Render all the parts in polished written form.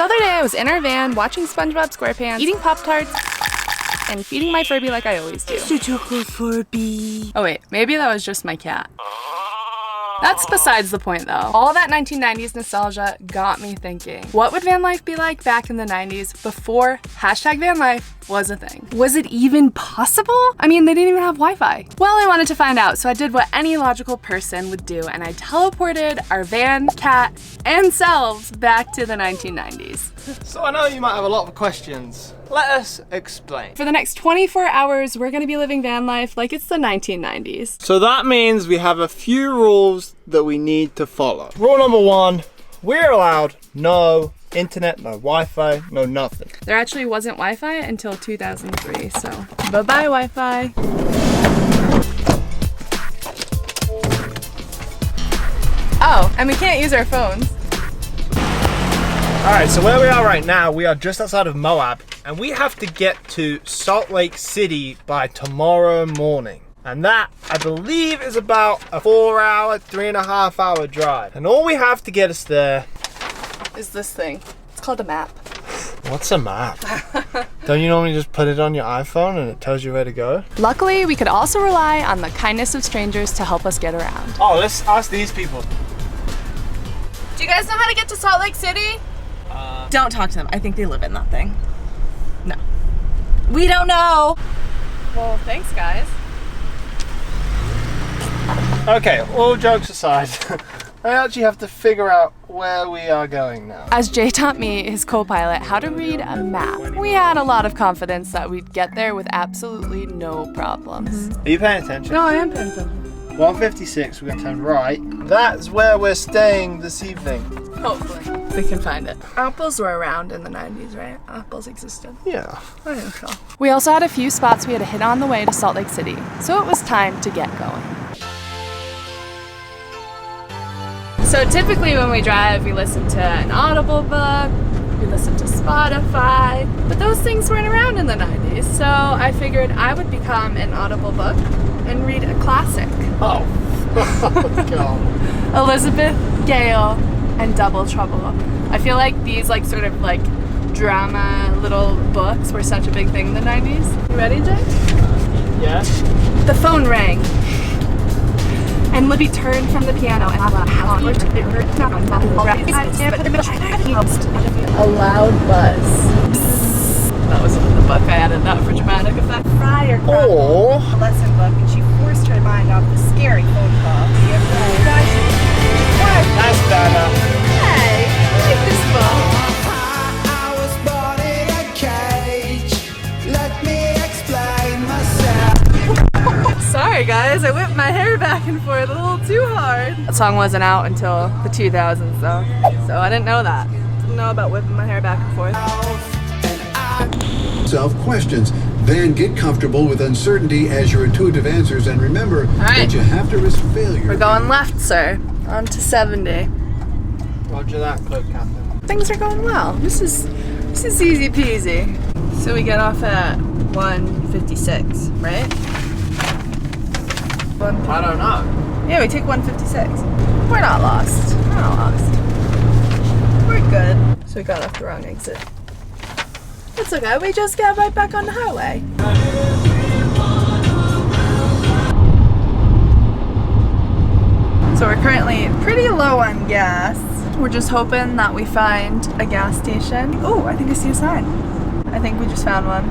The other day I was in our van watching SpongeBob SquarePants, eating Pop-Tarts, and feeding my Furby like I always do. Such a good Furby. Oh wait, maybe that was just my cat. That's besides the point though. All that 1990s nostalgia got me thinking, what would van life be like back in the 90s before #van life was a thing? Was it even possible? I mean, they didn't even have Wi-Fi. Well, I wanted to find out, so I did what any logical person would do, and I teleported our van, cat, and selves back to the 1990s. So I know you might have a lot of questions. Let us explain. For the next 24 hours, we're gonna be living van life like it's the 1990s. So that means we have a few rules that we need to follow. Rule number 1, we're allowed no internet, no Wi-Fi, no nothing. There actually wasn't Wi-Fi until 2003, so bye-bye Wi-Fi. Oh, and we can't use our phones. Alright, so where we are right now, we are just outside of Moab, and we have to get to Salt Lake City by tomorrow morning. And that, I believe, is about a 4-hour, 3.5-hour drive. And all we have to get us there Is this thing. It's called a map. What's a map? Don't you normally just put it on your iPhone and it tells you where to go? Luckily, we could also rely on the kindness of strangers to help us get around. Oh, let's ask these people. Do you guys know how to get to Salt Lake City? Don't talk to them. I think they live in that thing. No. We don't know. Well, thanks guys. Okay, all jokes aside, I actually have to figure out where we are going now. As Jay taught me, his co-pilot, how to read a map, we had a lot of confidence that we'd get there with absolutely no problems. Are you paying attention? No, I am paying attention. 156, we're gonna turn right. That's where we're staying this evening. Hopefully. We can find it. Apples were around in the 90s, right? Apples existed. Yeah. I think so. We also had a few spots we had to hit on the way to Salt Lake City, so it was time to get going. So typically when we drive, we listen to an Audible book, we listen to Spotify, but those things weren't around in the 90s, so I figured I would become an Audible book and read a classic. Oh. God. Elizabeth, Gale, and Double Trouble. I feel like these sort of drama little books were such a big thing in the 90s. You ready, Jay? Yeah. The phone rang. And Libby turned from the piano and a loud buzz. That was in the book. I added that for dramatic effect. Friar Or a lesson book, and she forced her mind off the scary phone call. that's better. Hey, I like this book. I was born in a cage. Let me explain myself. Sorry guys, I whipped my hair back and forth a little too hard. That song wasn't out until the 2000s though, so I didn't know that. Didn't know about whipping my hair back and forth. Questions. Then get comfortable with uncertainty as your intuitive answers, and remember that you have to risk failure. We're going left, sir. On to 70. Roger that, cloak captain. Things are going well. This is easy peasy. So we get off at 156, right? I don't know. Yeah, we take 156. We're not lost. We're not lost. We're good. So we got off the wrong exit. It's okay, we just got right back on the highway. So we're currently pretty low on gas. We're just hoping that we find a gas station. Oh, I think I see a sign. I think we just found one.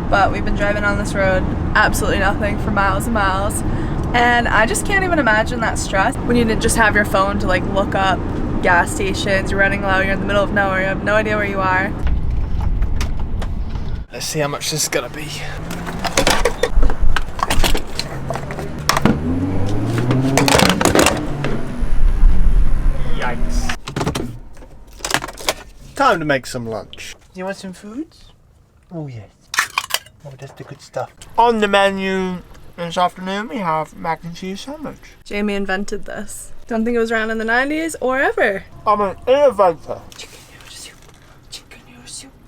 But we've been driving on this road, absolutely nothing for miles and miles. And I just can't even imagine that stress when you just have your phone to look up gas stations, you're running low, you're in the middle of nowhere, you have no idea where you are. Let's see how much this is gonna be. Yikes. Time to make some lunch. You want some food? Oh yes. Oh, that's the good stuff. On the menu this afternoon we have mac and cheese sandwich. Jamie invented this. Don't think it was around in the 90s or ever. I'm an innovator.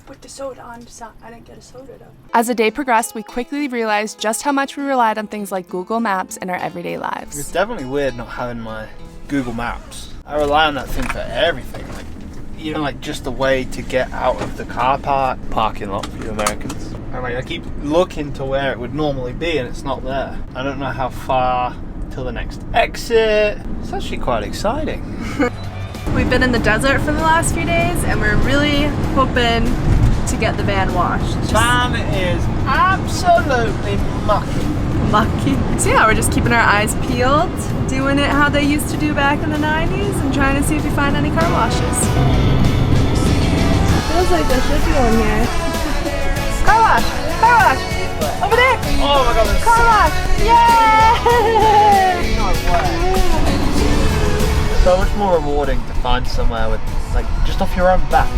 With the soda on. I didn't get a soda though. As the day progressed, we quickly realized just how much we relied on things like Google Maps in our everyday It's lives. definitely weird not having my Google Maps. I rely on that thing for everything, like even like just the way to get out of the car parking lot for you Americans. And like I keep looking to where it would normally be and it's not there. I don't know how far till the next exit. It's actually quite exciting. We've been in the desert for the last few days and we're really hoping to get the van washed. Van is absolutely mucky. So yeah, we're just keeping our eyes peeled, doing it how they used to do back in the 90s and trying to see if we find any car washes. Feels like there should be one here. Car wash! Car wash! Over there! Oh my god, there's car wash! Yay! no way. So much more rewarding to find somewhere with, like, just off your own back.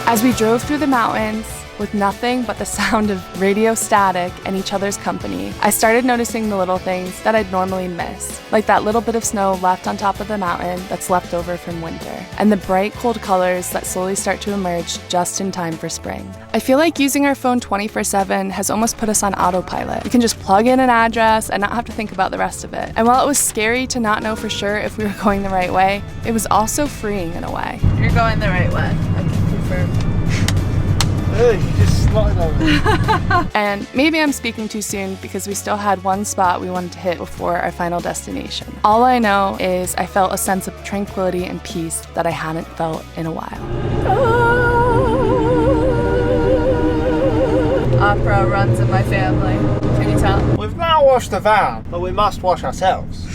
As we drove through the mountains with nothing but the sound of radio static and each other's company, I started noticing the little things that I'd normally miss, like that little bit of snow left on top of the mountain that's left over from winter, and the bright, cold colors that slowly start to emerge just in time for spring. I feel like using our phone 24/7 has almost put us on autopilot. You can just plug in an address and not have to think about the rest of it. And while it was scary to not know for sure if we were going the right way, it was also freeing in a way. You're going the right way. I can confirm. Ugh, you just slotted over. And maybe I'm speaking too soon because we still had one spot we wanted to hit before our final destination. All I know is I felt a sense of tranquility and peace that I hadn't felt in a while. Opera runs in my family. Can you tell? We've now washed the van, but we must wash ourselves.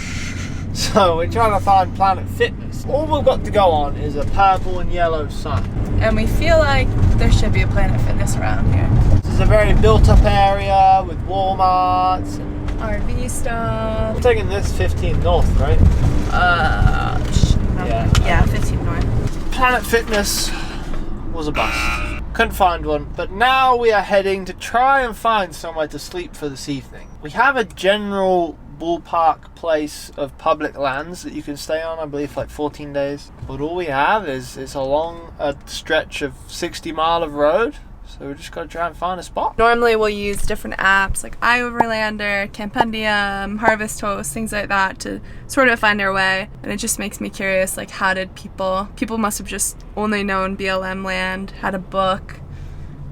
So we're trying to find Planet Fitness. All we've got to go on is a purple and yellow sign. And we feel like there should be a Planet Fitness around here. This is a very built up area with Walmarts. RV stuff. I'm taking this 15 north, right? Yeah, 15 north. Planet Fitness was a bust. Couldn't find one, but now we are heading to try and find somewhere to sleep for this evening. We have a general ballpark place of public lands that you can stay on, I believe, for like 14 days. But all we have is along a stretch of 60 mile of road. So we just got to try and find a spot. Normally we'll use different apps like iOverlander, Campendium, Harvest Host, things like that to sort of find our way. And it just makes me curious, like how did people must have just only known BLM land, had a book,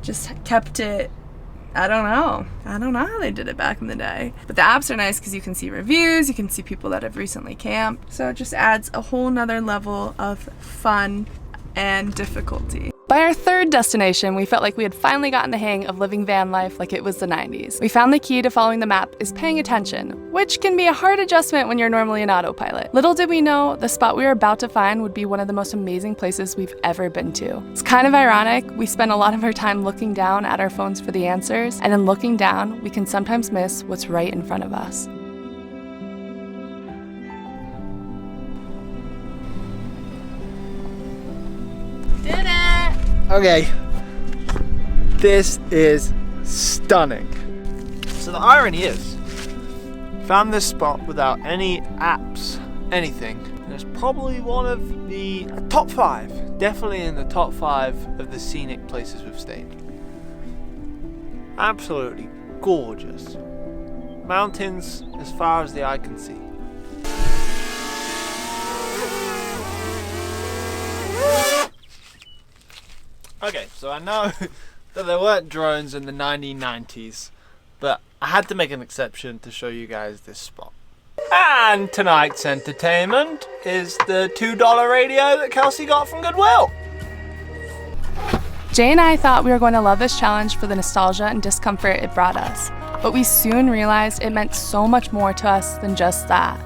just kept it. I don't know how they did it back in the day. But the apps are nice because you can see reviews, you can see people that have recently camped. So it just adds a whole nother level of fun and difficulty. By our third destination, we felt like we had finally gotten the hang of living van life like it was the 90s. We found the key to following the map is paying attention, which can be a hard adjustment when you're normally an autopilot. Little did we know, the spot we were about to find would be one of the most amazing places we've ever been to. It's kind of ironic, we spend a lot of our time looking down at our phones for the answers, and in looking down, we can sometimes miss what's right in front of us. Did it! Okay, this is stunning. So the irony is, found this spot without any apps, anything. And it's probably one of the top 5, definitely in the top 5 of the scenic places we've stayed. Absolutely gorgeous. Mountains as far as the eye can see. Okay, so I know that there weren't drones in the 1990s, but I had to make an exception to show you guys this spot. And tonight's entertainment is the $2 radio that Kelsey got from Goodwill. Jay and I thought we were going to love this challenge for the nostalgia and discomfort it brought us, but we soon realized it meant so much more to us than just that.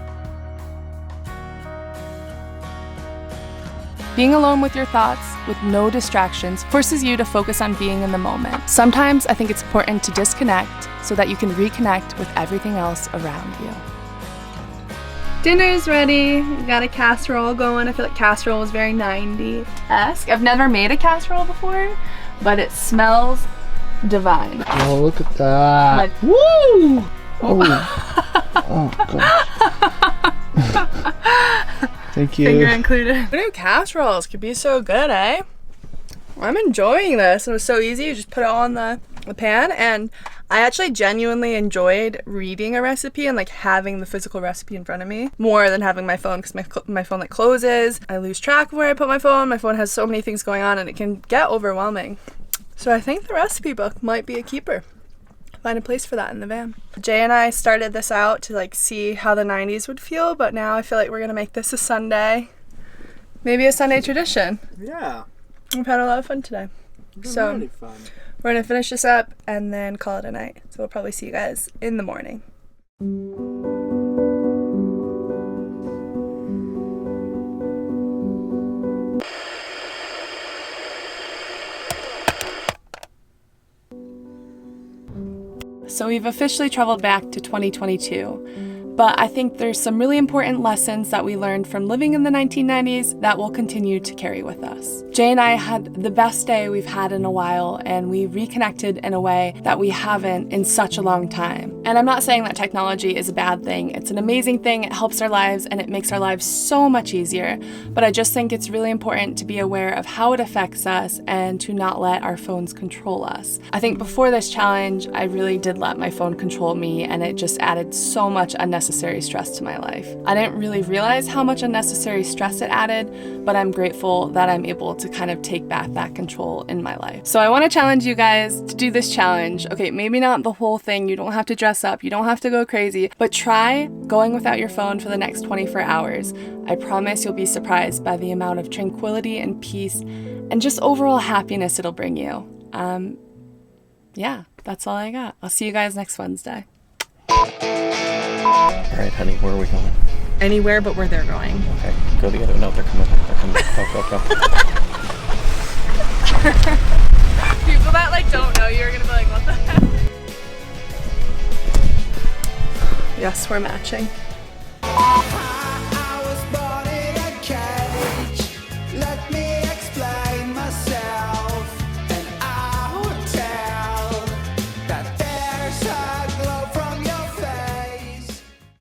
Being alone with your thoughts, with no distractions, forces you to focus on being in the moment. Sometimes I think it's important to disconnect so that you can reconnect with everything else around you. Dinner's ready. We got a casserole going. I feel like casserole was very 90s-esque. I've never made a casserole before, but it smells divine. Oh, look at that. Like, woo! Oh gosh. Thank you. Finger included. Who knew casseroles could be so good, eh? I'm enjoying this. It was so easy. You just put it all in the pan, and I actually genuinely enjoyed reading a recipe and like having the physical recipe in front of me more than having my phone, because my phone like closes. I lose track of where I put my phone. My phone has so many things going on and it can get overwhelming. So I think the recipe book might be a keeper. Find a place for that in the van. Jay and I started this out to like see how the 90s would feel, but now I feel like we're gonna make this a Sunday, maybe a Sunday tradition. Yeah. We've had a lot of fun today. So Really fun. we're gonna finish this up and then call it a night. So we'll probably see you guys in the morning. So we've officially traveled back to 2022, but I think there's some really important lessons that we learned from living in the 1990s that will continue to carry with us. Jay and I had the best day we've had in a while, and we reconnected in a way that we haven't in such a long time. And I'm not saying that technology is a bad thing. It's an amazing thing. It helps our lives and it makes our lives so much easier. But I just think it's really important to be aware of how it affects us and to not let our phones control us. I think before this challenge, I really did let my phone control me, and it just added so much unnecessary stress to my life. I didn't really realize how much unnecessary stress it added, but I'm grateful that I'm able to kind of take back that control in my life. So I want to challenge you guys to do this challenge. Okay, maybe not the whole thing. You don't have to dress up. You don't have to go crazy, but try going without your phone for the next 24 hours. I promise you'll be surprised by the amount of tranquility and peace and just overall happiness it'll bring you. Yeah, that's all I got. I'll see you guys next Wednesday. All right, honey, where are we going? Anywhere but where they're going. Okay, go the other. No, they're coming. They're coming. Go. People that like don't know you are gonna be like, what the heck? Yes, we're matching.